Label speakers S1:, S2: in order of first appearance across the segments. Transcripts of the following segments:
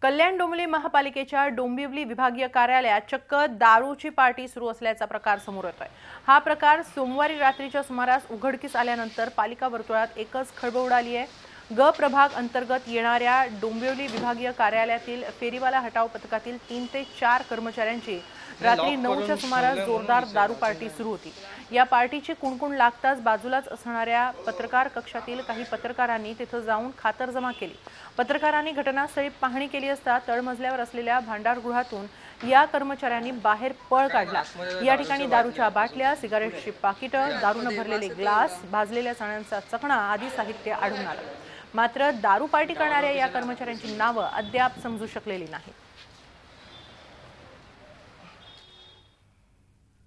S1: कल्याण डोंबिवली महापालिकेच्या डोंबिवली विभागीय कार्यालयात चक्क दारूची पार्टी सुरू असल्याचा प्रकार समोर येतोय। हा प्रकार सोमवारी रात्रीच्या सुमारास उघडकीस आल्यानंतर पालिका वर्तुळात एकच खळबळ उडाली आहे। ग प्रभाग अंतर्गत येणाऱ्या डोंबिवली विभागीय कार्यालयातील फेरीवाला हटाव पथकातील 3 ते 4 कर्मचाऱ्यांची रात्री 9च्या सुमारास जोरदार दारू पार्टी सुरू होती। या पार्टीची कुणकुण लागताच बाजूलाच असणाऱ्या पत्रकार कक्षातील काही पत्रकारांनी तिथे जाऊन खातरजमा केली। पत्रकारांनी घटनास्थळी पाहणी केली असता तळमजल्यावर असलेल्या भांडारगृहातून या कर्मचाऱ्यांनी बाहेर पळ काढला। या ठिकाणी दारूच्या बाटल्या, सिगारेटची पाकिटं, दारूने भरलेले ग्लास, भाजलेल्या चण्यांचा चकणा आदी साहित्य आढळून आलं। मात्र दारू पार्टी करणाऱ्या या कर्मचाऱ्यांची नावं अद्याप समजू शकलेली नाहीत।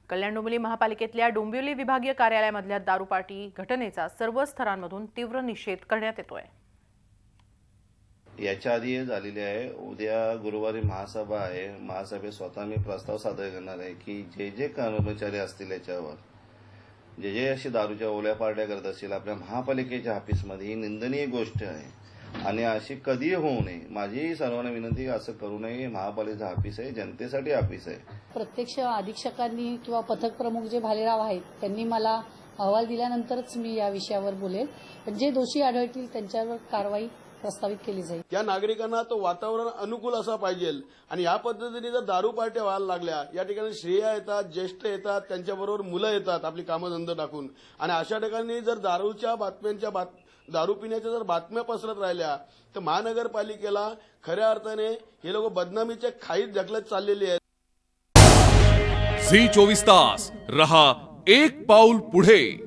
S1: कल्याण डोंबिवली महापालिकेतल्या डोंबिवली विभागीय कार्यालयामधल्या दारू पार्टी घटनेचा सर्व स्तरांमधून तीव्र निषेध करण्यात येतोय।
S2: याच्या आधी झालेली आहे। उद्या गुरुवारी महासभा आहे। महासभेत स्वतः मी प्रस्ताव सादर करणार आहे की जे कर्मचारी असतील याच्यावर जे अशी दारूच्या ओल्या पार्ट्या करत असतील आपल्या महापालिकेच्या ऑफिसमध्ये, ही निंदनीय गोष्ट आहे आणि अशी कधी होऊ नये। माझी सर्वांना विनंती आहे, असं करू नये। महापालिकेचं ऑफिस आहे, जनतेसाठी ऑफिस आहे।
S3: प्रत्यक्ष अधीक्षकांनी किंवा पथक प्रमुख जे भालेराव आहेत त्यांनी मला अहवाल दिल्यानंतरच मी या विषयावर बोलेल। पण जे दोषी आढळतील त्यांच्यावर कारवाई प्रस्तावित केली जाईल।
S4: या नागरिकांना तो वातावरण अनुकूल असा पाहिजे आणि या पद्धतीने जर दारू पार्ट्या व्हायला लागल्या, या ठिकाणी स्त्रिया येतात, ज्येष्ठ येतात, त्यांच्याबरोबर मुलं येतात आपली कामधंदा टाकून, आणि अशा ठिकाणी जर दारू पिण्याच्या जर बातम्या पसरत राहिल्या तर महानगरपालिकेला खऱ्या अर्थाने हे लोक बदनामीच्या खाईत ढकलत चाललेली आहेत।
S5: झी 24 तास रहा एक पाऊल पुढे।